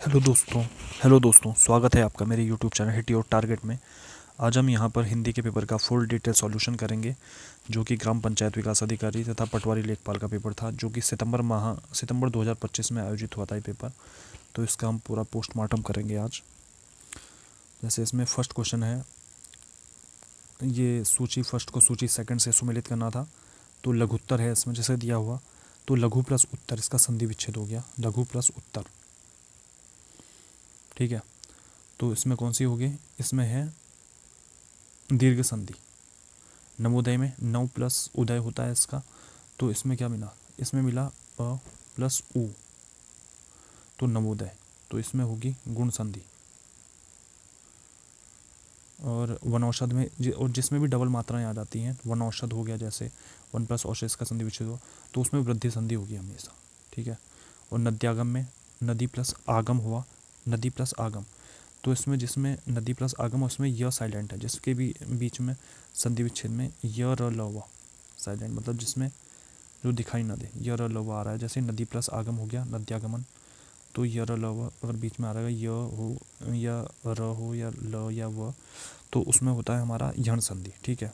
Hello दोस्तों hello दोस्तों, स्वागत है आपका मेरे YouTube channel hit your target में। आज हम यहाँ पर हिंदी के पेपर का फुल डिटेल सॉल्यूशन करेंगे, जो कि ग्राम पंचायत विकास अधिकारी तथा पटवारी लेखपाल का पेपर था, जो कि सितंबर 2025 में आयोजित हुआ था ये पेपर। तो इसका हम पूरा पोस्टमार्टम करेंगे आज। जैसे इसमें फर्स्ट क्वेश्चन है, ये सूची फर्स्ट को सूची सेकंड से सुमेलित करना था। तो लघुत्तर है इसमें जैसे दिया हुआ, तो लघु प्लस उत्तर, इसका संधि विच्छेद हो गया, लघु प्लस उत्तर। ठीक है, तो इसमें कौन सी होगी? इसमें है दीर्घ संधि। नवोदय में नव प्लस उदय होता है इसका, तो इसमें क्या मिला? इसमें मिला अ प्लस उ, तो नवोदय। तो इसमें होगी गुण संधि। और वनौषध में और जिसमें भी डबल मात्राएं आ जाती हैं, वनौषध हो गया, जैसे वन प्लस औषध इसका संधि विच्छेद हुआ, तो उसमें वृद्धि संधि होगी हमेशा। ठीक है। और नद्यागम में नदी प्लस आगम हुआ, नदी प्लस आगम, तो इसमें जिसमें नदी प्लस आगम, उसमें य साइलेंट है, जिसके भी बीच में संधि विच्छेद में य र ल व साइलेंट, मतलब जिसमें जो दिखाई ना दे, य र ल व आ रहा है। जैसे नदी प्लस आगम हो गया नद्यागमन, तो य र ल व अगर बीच में आ रहा है, य हो या र हो या ल या व, तो उसमें होता है हमारा यण संधि। ठीक है।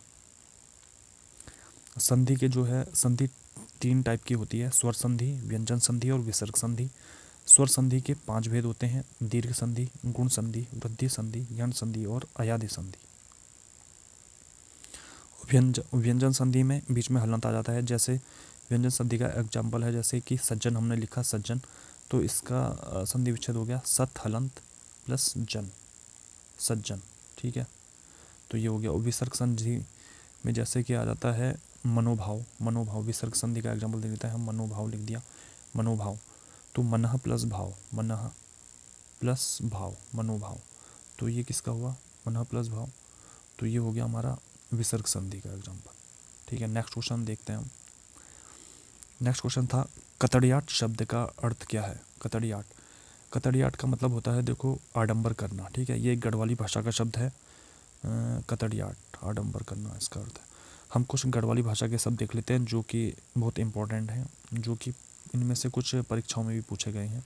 संधि के जो है, संधि तीन टाइप की होती है: स्वर संधि, व्यंजन संधि और विसर्ग संधि। स्वर संधि के 5 भेद होते हैं: दीर्घ संधि, गुण संधि, वृद्धि संधि, यण संधि और अयादि संधि। व्यंजन संधि में बीच में हलंत आ जाता है। जैसे व्यंजन संधि का एग्जाम्पल है, जैसे कि सज्जन, हमने लिखा सज्जन, तो इसका संधि विच्छेद हो गया सत हलंत प्लस जन, सज्जन। ठीक है, तो ये हो गया। और विसर्ग संधि में जैसे कि आ जाता है मनोभाव, मनोभाव विसर्ग संधि का एग्जाम्पल दे देता है, हम मनोभाव लिख दिया, मनोभाव। तो मनः प्लस भाव, मनः प्लस भाव, मनोभाव, तो ये किसका हुआ? मनः प्लस भाव। तो ये हो गया हमारा विसर्ग संधि का एग्जाम्पल। ठीक है, नेक्स्ट क्वेश्चन देखते हैं हम। नेक्स्ट क्वेश्चन था, कतड़ियाट शब्द का अर्थ क्या है? कतड़ियाट, कतड़ियाट का मतलब होता है, देखो, आडंबर करना। ठीक है, ये एक गढ़वाली भाषा का शब्द है। कतड़ियाट, आडंबर करना इसका अर्थ है। हम कुछ गढ़वाली भाषा के शब्द देख लेते हैं, जो कि बहुत इंपॉर्टेंट हैं, जो कि इनमें से कुछ परीक्षाओं में भी पूछे गए हैं।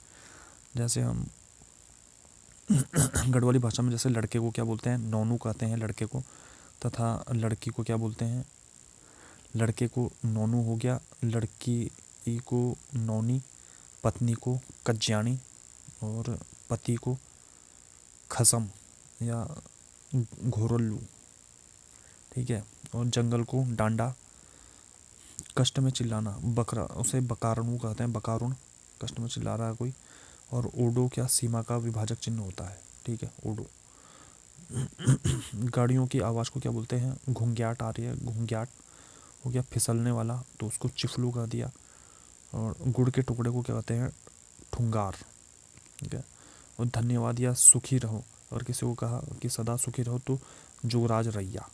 जैसे हम गढ़वाली भाषा में जैसे लड़के को क्या बोलते हैं? नौनू कहते हैं लड़के को, तथा लड़की को क्या बोलते हैं? लड़के को नौनू हो गया, लड़की को नौनी, पत्नी को कज्जानी और पति को खसम या घोरल्लू। ठीक है, और जंगल को डांडा, कष्ट में चिल्लाना, बकरा उसे बकारणू कहते हैं, बकारुण, कष्ट में चिल्ला रहा है कोई। और ओडो क्या? सीमा का विभाजक चिन्ह होता है। ठीक है, ओडो। गाड़ियों की आवाज़ को क्या बोलते हैं? घुंघ्याट आ रही है, घुंघ्याट हो गया। फिसलने वाला, तो उसको चिफलू कह दिया। और गुड़ के टुकड़े को क्या कहते हैं? ठुंगार। ठीक है। और धन्यवाद या सुखी रहो, और किसी को कहा कि सदा सुखी रहो, तो जुगराज रैया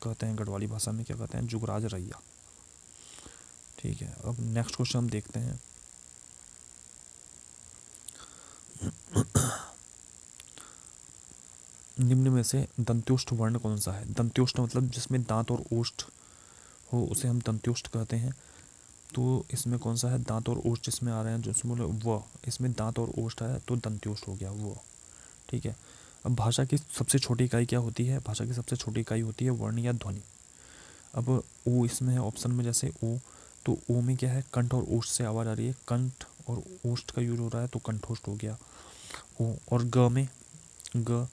कहते हैं, गढ़वाली भाषा में क्या कहते हैं? जुगराज रैया। ठीक है, अब नेक्स्ट क्वेश्चन हम देखते हैं। निम्न में से दंत्योष्ठ वर्ण कौन सा है? दंत्योष्ठ मतलब जिसमें दांत और ओष्ठ हो, उसे हम दंत्योष्ठ कहते हैं। तो इसमें कौन सा है? दांत और ओष्ठ जिसमें आ रहे हैं, जिसमें व, इसमें दांत और ओष्ठ है, तो दंत्योष्ठ हो गया वो। ठीक है। अब भाषा की सबसे छोटी इकाई क्या होती है? भाषा की सबसे छोटी इकाई होती है वर्ण या ध्वनि। अब ओ इसमें है ऑप्शन में, जैसे ओ, तो ओ में क्या है? कंठ और ओष्ठ से आवाज़ आ रही है, कंठ और ओष्ठ का यूज हो रहा है, तो कंठोष्ठ हो गया ओ। और ग में, ग,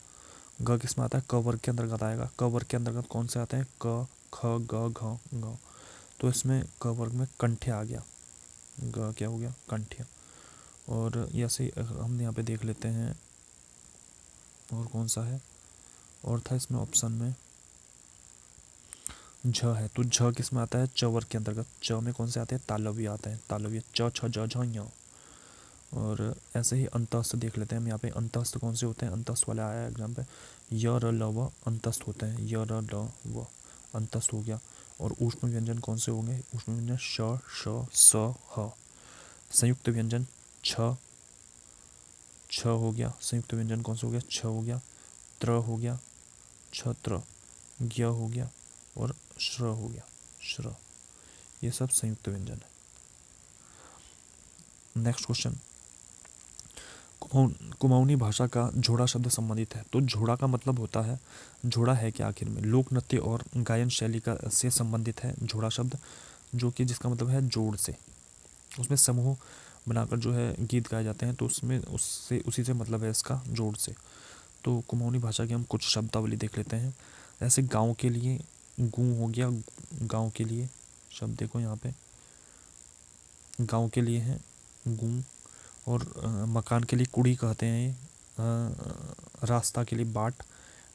ग किस में आता है? क वर्ग के अंतर्गत आएगा। क वर्ग के अंतर्गत कौन से आते हैं? क, ख, ग, घ, ग, तो इसमें क वर्ग में कंठ्य आ गया, ग क्या हो गया? कंठ्य। और ऐसे हम यहाँ पे देख लेते हैं, और कौन सा है? और था इसमें ऑप्शन में झ है, तो झ किस में आता है? च वर्ग के अंतर्गत। च में कौन से आते हैं? तालव्य आते हैं, तालव्य, च, छ, ज, झ, ञ। और ऐसे ही अंतस्थ देख लेते हैं हम यहाँ पे। अंतस्थ कौन से होते हैं? अंतस्थ वाला आया एग्जाम पे, य र ल व अंतस्थ होते हैं, य र ल व अंतस्थ हो गया। और ऊष्म व्यंजन कौन से होंगे? ऊष्म व्यंजन श, श, स, ह। संयुक्त व्यंजन छ, छ हो गया। संयुक्त व्यंजन कौन सा हो गया? छ हो गया। त्र हो गया, छत्र, ज्ञ हो गया, और श्र हो गया, श्र। ये सब संयुक्त व्यंजन है। नेक्स्ट क्वेश्चन, कुमाऊनी भाषा का झोड़ा शब्द संबंधित है। तो झोड़ा का मतलब होता है, झोड़ा है क्या आखिर में, लोक नृत्य और गायन शैली का से संबंधित है झोड़ा शब्द, जो कि जिसका मतलब है जोड़ से, उसमें समूह बनाकर जो है गीत गाए जाते हैं, तो उसमें उससे उसी से मतलब है इसका जोड़ से। तो कुमाऊनी भाषा की हम कुछ शब्दावली देख लेते हैं। ऐसे गाँव के लिए गूँ हो गया, गाँव के लिए शब्द देखो यहाँ पे, गाँव के लिए है गूँ, और मकान के लिए कुड़ी कहते हैं ये, रास्ता के लिए बाट,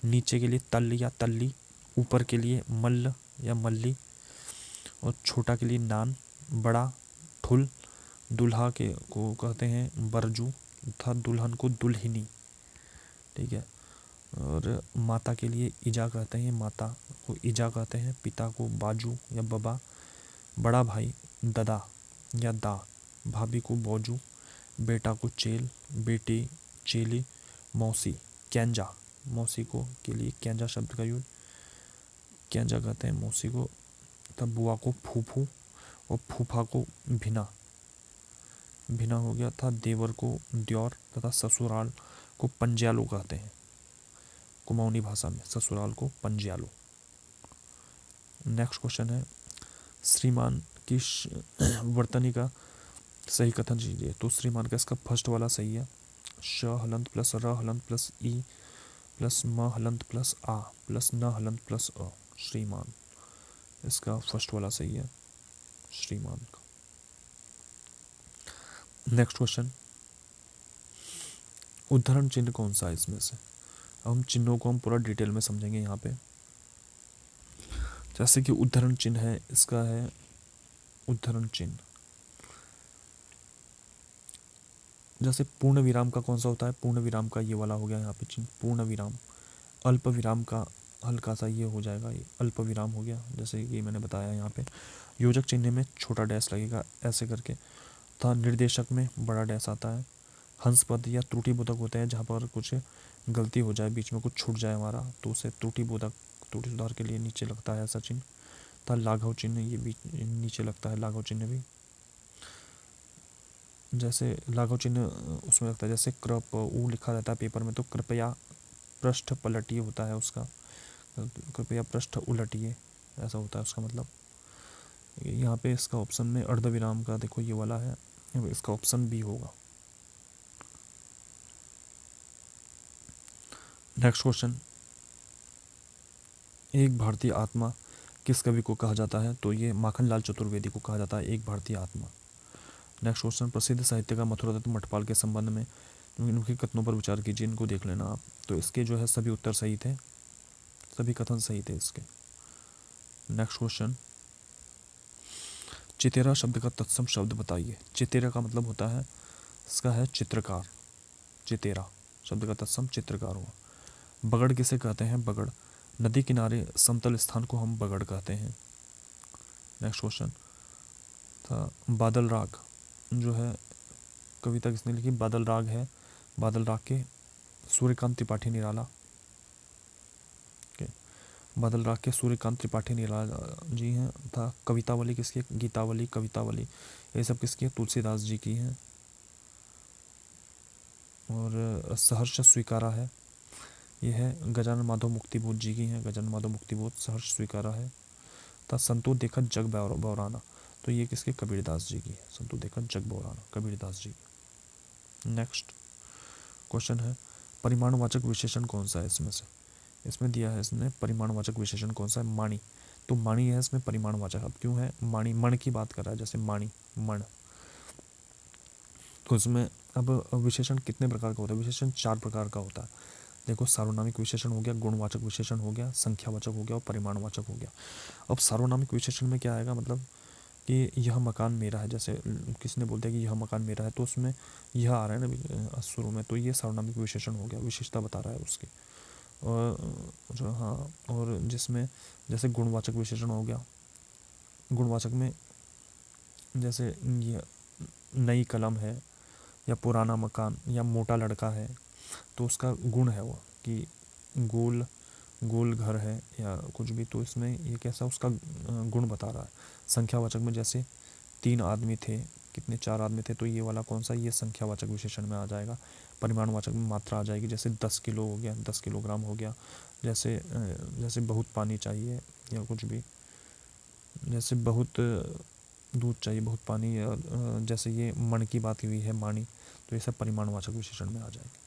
नीचे के लिए तल या तल्ली, ऊपर के लिए मल्ल या मल्ली, और छोटा के लिए नान, बड़ा ठुल, दूल्हा के को कहते हैं बरजू तथा दुल्हन को दुल्हिनी, ठीक है। और माता के लिए ईजा कहते हैं, माता को ईजा कहते हैं, पिता को बाजू या बबा, बड़ा भाई ददा या दा, भाभी को बौजू, बेटा को चेल, बेटी चेली, मौसी कैंजा, मौसी को के लिए कैंजा शब्द का यूज, कैंजा कहते हैं मौसी को, तब बुआ को फूफू, और फूफा को भिना, भिना हो गया था, देवर को द्योर, तथा ससुराल को पंज्यालो कहते हैं, कुमाऊनी भाषा में ससुराल को पंज्यालो। नेक्स्ट क्वेश्चन है, श्रीमान की वर्तनी का सही कथन कीजिए। तो श्रीमान का इसका फर्स्ट वाला सही है, श हलंत प्लस र हलंत प्लस ई प्लस म हलंत प्लस आ प्लस न हलंत प्लस अ, श्रीमान, इसका फर्स्ट वाला सही है श्रीमान का। नेक्स्ट क्वेश्चन, उदाहरण चिन्ह कौन सा है इसमें से। हम चिन्हों को हम पूरा डिटेल में समझेंगे यहाँ पे। जैसे कि उदाहरण चिन्ह है, इसका है उदाहरण चिन्ह, जैसे पूर्ण विराम का कौन सा होता है, पूर्ण विराम का ये वाला हो गया यहाँ पे चिन्ह पूर्ण विराम। अल्प विराम का हल्का सा ये हो जाएगा, ये अल्प विराम हो गया, जैसे कि मैंने बताया यहाँ पे। योजक चिन्ह में छोटा डैश लगेगा ऐसे करके, तथा निर्देशक में बड़ा डैश आता है। हंस पद या त्रुटि बोधक होते हैं, जहाँ पर कुछ गलती हो जाए, बीच में कुछ छूट जाए हमारा, तो उसे त्रुटि बोधक, त्रुटि सुधार के लिए नीचे लगता है ऐसा चिन्ह। तथा लाघव चिन्ह ये भी नीचे लगता है, लाघव चिन्ह भी, जैसे लाघव चिन्ह उसमें लगता है, जैसे कृप ऊ लिखा रहता है पेपर में, तो कृपया पृष्ठ पलटिए होता है उसका, कृपया पृष्ठ उलटिए ऐसा होता है उसका मतलब। यहाँ पे इसका ऑप्शन में अर्धविराम का देखो ये वाला है, इसका ऑप्शन बी होगा। नेक्स्ट क्वेश्चन, एक भारतीय आत्मा किस कवि को कहा जाता है। तो ये माखनलाल चतुर्वेदी को कहा जाता है एक भारतीय आत्मा। नेक्स्ट क्वेश्चन, प्रसिद्ध साहित्यकार मथुरा मठपाल के संबंध में इनके कथनों पर विचार कीजिए, इनको देख लेना आप। तो इसके जो है सभी उत्तर सही थे, सभी कथन सही थे इसके। नेक्स्ट क्वेश्चन, चितेरा शब्द का तत्सम शब्द बताइए। चितेरा का मतलब होता है, इसका है चित्रकार, चितेरा शब्द का तत्सम चित्रकार हुआ। बगड़ किसे कहते हैं, बगड़ नदी किनारे समतल स्थान को हम बगड़ कहते हैं। नेक्स्ट क्वेश्चन था, बादल राग जो है कविता किसने लिखी, बादल राग है, बादल राग के सूर्यकांत त्रिपाठी निराला, बादल राग के सूर्यकांत त्रिपाठी निराला जी हैं। था कवितावली किसकी, गीतावली, कवितावली ये सब किसकी है, तुलसीदास जी की हैं। और सहर्ष स्वीकारा है, ये है गजानन माधव मुक्तिबोध जी की हैं, गजानन माधव मुक्तिबोध सहर्ष स्वीकारा है। था संतो देखत जग बौराना, तो ये किसके, कबीरदास जी की है, संतो देखत जग बौराना कबीरदास जी की। नेक्स्ट क्वेश्चन है, परिमाणवाचक विशेषण कौन सा है इसमें से। इसमें दिया है इसने परिमाणवाचक विशेषण कौन सा है, माणी, तो माणी है इसमें परिमाणवाचक। अब क्यों है माणी, मण की बात कर रहा है, जैसे माणी मण, तो इसमें अब विशेषण कितने प्रकार का होता है, विशेषण 4 प्रकार का होता है। देखो सार्वनामिक विशेषण हो गया, गुणवाचक विशेषण हो गया, संख्यावाचक हो गया और परिमाणवाचक हो गया। अब सार्वनामिक विशेषण में क्या आएगा, मतलब कि यह मकान मेरा है, जैसे किसी ने बोल दिया कि यह मकान मेरा है, तो उसमें यह आ रहा है ना शुरू में, तो ये सार्वनामिक विशेषण हो गया, विशेषता बता रहा है उसकी। और जो हाँ, और जिसमें जैसे गुणवाचक विशेषण हो गया, गुणवाचक में जैसे ये नई कलम है, या पुराना मकान, या मोटा लड़का है, तो उसका गुण है वो कि गोल गोल घर है या कुछ भी, तो इसमें ये कैसा उसका गुण बता रहा है। संख्यावाचक में जैसे 3 आदमी थे, कितने 4 आदमी थे, तो ये वाला कौन सा, ये संख्यावाचक विशेषण में आ जाएगा। परिमाणवाचक में मात्रा आ जाएगी, जैसे 10 किलो हो गया, 10 किलोग्राम हो गया, जैसे बहुत पानी चाहिए या कुछ भी, जैसे बहुत दूध चाहिए, बहुत पानी, जैसे ये मण की बात हुई है, माणी, तो ये सब परिमाणवाचक विशेषण में आ जाएंगे।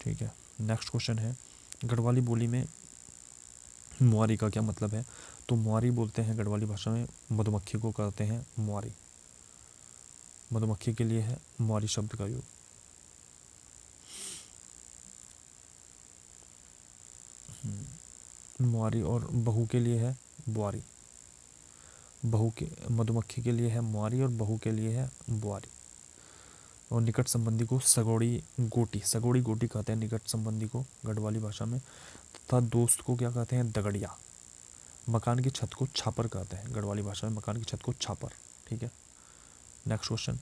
ठीक है, नेक्स्ट क्वेश्चन है, गढ़वाली बोली में मुआरी का क्या मतलब है? तो मुआरी बोलते हैं गढ़वाली भाषा में, मधुमक्खी को कहते हैं मुआरी। मधुमक्खी के लिए है मुआरी शब्द का योग। मुआरी, और बहू के लिए है बुआरी। बहू के, मधुमक्खी के लिए है मुआरी और बहू के लिए है बुआरी। और निकट संबंधी को सगोड़ी गोटी, सगोड़ी गोटी कहते हैं निकट संबंधी को गढ़वाली भाषा में। तथा दोस्त को क्या कहते हैं? दगड़िया। मकान की छत को छापर कहते हैं गढ़वाली भाषा में, मकान की छत को छापर। ठीक है, नेक्स्ट क्वेश्चन,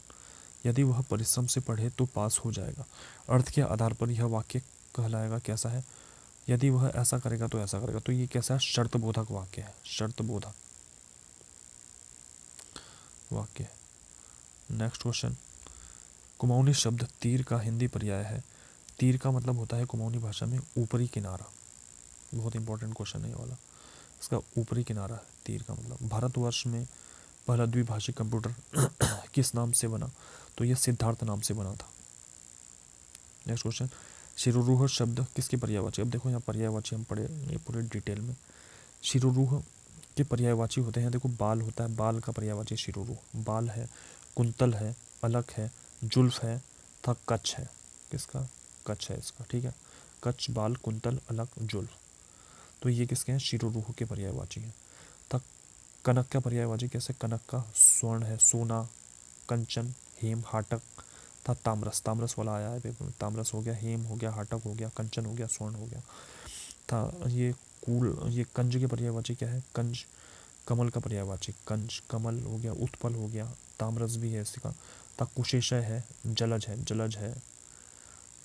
यदि वह परिश्रम से पढ़े तो पास हो जाएगा, अर्थ के आधार पर यह वाक्य कहलाएगा कैसा है? यदि वह ऐसा करेगा तो ऐसा करेगा, तो ये कैसा है? शर्तबोधक वाक्य है, शर्तबोधक वाक्य। नेक्स्ट क्वेश्चन, कुमाऊनी शब्द तीर का हिंदी पर्याय है। तीर का मतलब होता है कुमाऊनी भाषा में ऊपरी किनारा। बहुत इंपॉर्टेंट क्वेश्चन है ये वाला, इसका ऊपरी किनारा है तीर का मतलब। भारतवर्ष में पहला द्विभाषी कंप्यूटर किस नाम से बना? तो ये सिद्धार्थ नाम से बना था। नेक्स्ट क्वेश्चन, शिरोरूह शब्द किसके पर्यायवाची? अब देखो यहाँ पर्यायवाची हम पढ़े ये पूरे डिटेल में। शिरोरूह के पर्यायवाची होते हैं, देखो बाल होता है, बाल का पर्यायवाची शिरोरूह। बाल है, कुंतल है, अलक है, जुल्फ है, था कच्छ है। किसका? कच्छ है इसका। ठीक है, कच्छ, बाल, कुंतल, अलक, जुल्फ, तो ये किसके हैं? शिरोरूह के पर्यायवाची हैं। था कनक का पर्यायवाची कैसे? कनक का स्वर्ण है, सोना, कंचन, हेम, हाटक। था ताम्रस, ताम्रस वाला आया है पेपर में, ताम्रस हो गया, हेम हो गया, हाटक हो गया, कंचन हो गया, स्वर्ण हो गया। था ये ये कंज के पर्यायवाची क्या है? कंज, कमल का पर्यायवाची कंज, कमल हो गया, उत्पल हो गया, ताम्रस भी है इसका। था कुशेषय है, जलज है, जलज है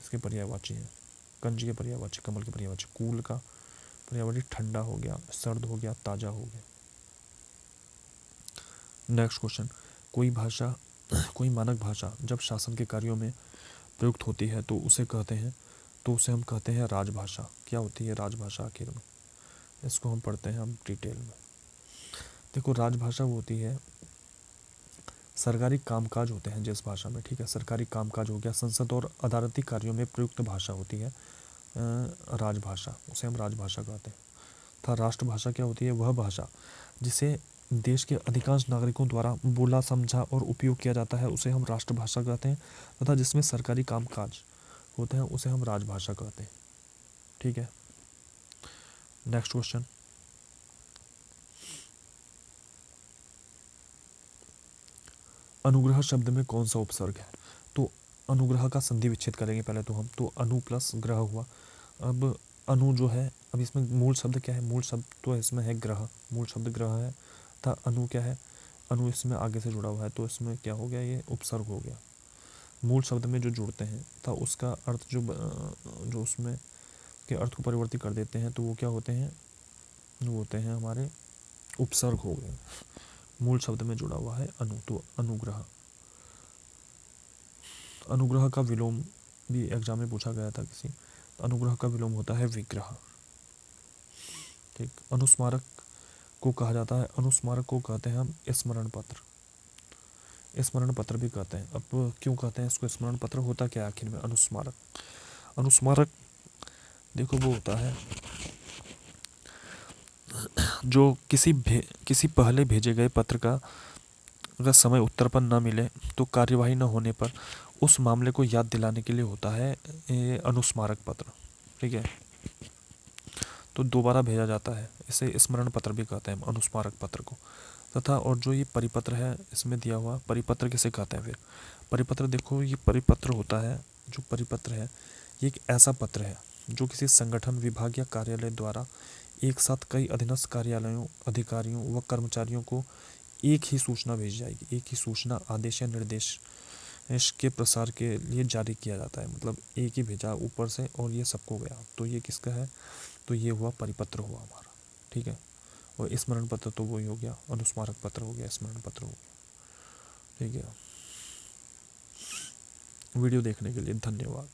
इसके पर्यायवाची है। कंज के पर्यायवाची, कमल के पर्यायवाची। कूल का पर्यायवाची ठंडा हो गया, सर्द हो गया, ताजा हो गया। नेक्स्ट क्वेश्चन, कोई भाषा, कोई मानक भाषा जब शासन के कार्यों में प्रयुक्त होती है तो उसे कहते हैं, तो उसे हम कहते हैं राजभाषा। क्या होती है राजभाषा आखिर में? इसको हम पढ़ते हैं हम डिटेल में। देखो राजभाषा वो होती है, सरकारी कामकाज होते हैं जिस भाषा में, ठीक है, सरकारी कामकाज हो गया, संसद और अदालती कार्यों में प्रयुक्त भाषा होती है राजभाषा, उसे हम राजभाषा कहते हैं। था राष्ट्रभाषा क्या होती है? वह भाषा जिसे देश के अधिकांश नागरिकों द्वारा बोला, समझा और उपयोग किया जाता है, उसे हम राष्ट्रभाषा कहते हैं। तथा जिसमें सरकारी कामकाज होते हैं उसे हम राजभाषा कहते हैं। ठीक है, नेक्स्ट क्वेश्चन, अनुग्रह शब्द में कौन सा उपसर्ग है? तो अनुग्रह का संधि विच्छेद करेंगे पहले तो हम, तो अनु प्लस ग्रह हुआ। अब अनु जो है, अब इसमें मूल शब्द क्या है? मूल शब्द तो इसमें है ग्रह, मूल शब्द ग्रह है। था अनु क्या है? अनु इसमें आगे से जुड़ा हुआ है, तो इसमें क्या हो गया? ये उपसर्ग हो गया। मूल शब्द में जो जुड़ते हैं था उसका अर्थ जो उसमें के अर्थ को परिवर्तित कर देते हैं, तो वो क्या होते हैं? वो होते हैं हमारे उपसर्ग हो गए। मूल शब्द में जुड़ा हुआ है अनु, तो अनुग्रह। अनुग्रह का विलोम भी एग्जाम में पूछा गया था किसी, तो अनुग्रह का विलोम होता है विग्रह। ठीक, अनुस्मारक को कहा जाता है, अनुस्मारक को कहते हैं हम स्मरण पत्र, स्मरण पत्र भी कहते हैं। अब क्यों कहते हैं इसको स्मरण पत्र? होता क्या है आखिर में अनुस्मारक? अनुस्मारक देखो वो होता है जो किसी पहले भेजे गए पत्र का अगर समय उत्तर पर न मिले तो कार्यवाही न होने पर उस मामले को याद दिलाने के लिए होता है ये अनुस्मारक पत्र। ठीक है, तो दोबारा भेजा जाता है, इसे स्मरण पत्र भी कहते हैं अनुस्मारक पत्र को। तथा और जो ये परिपत्र है इसमें दिया हुआ, परिपत्र किसे कहते हैं फिर? परिपत्र देखो ये परिपत्र होता है, जो परिपत्र है ये एक ऐसा पत्र है जो किसी संगठन, विभाग या कार्यालय द्वारा एक साथ कई अधीनस्थ कार्यालयों, अधिकारियों व कर्मचारियों को एक ही सूचना भेजी जाएगी, एक ही सूचना, आदेश या निर्देश के प्रसार के लिए जारी किया जाता है। मतलब एक ही भेजा ऊपर से और ये सबको गया, तो ये किसका है? तो ये हुआ परिपत्र हुआ हमारा। ठीक है, और स्मरण पत्र तो वही हो गया, अनुस्मारक पत्र हो गया, स्मरण पत्र हो गया। ठीक है, वीडियो देखने के लिए धन्यवाद।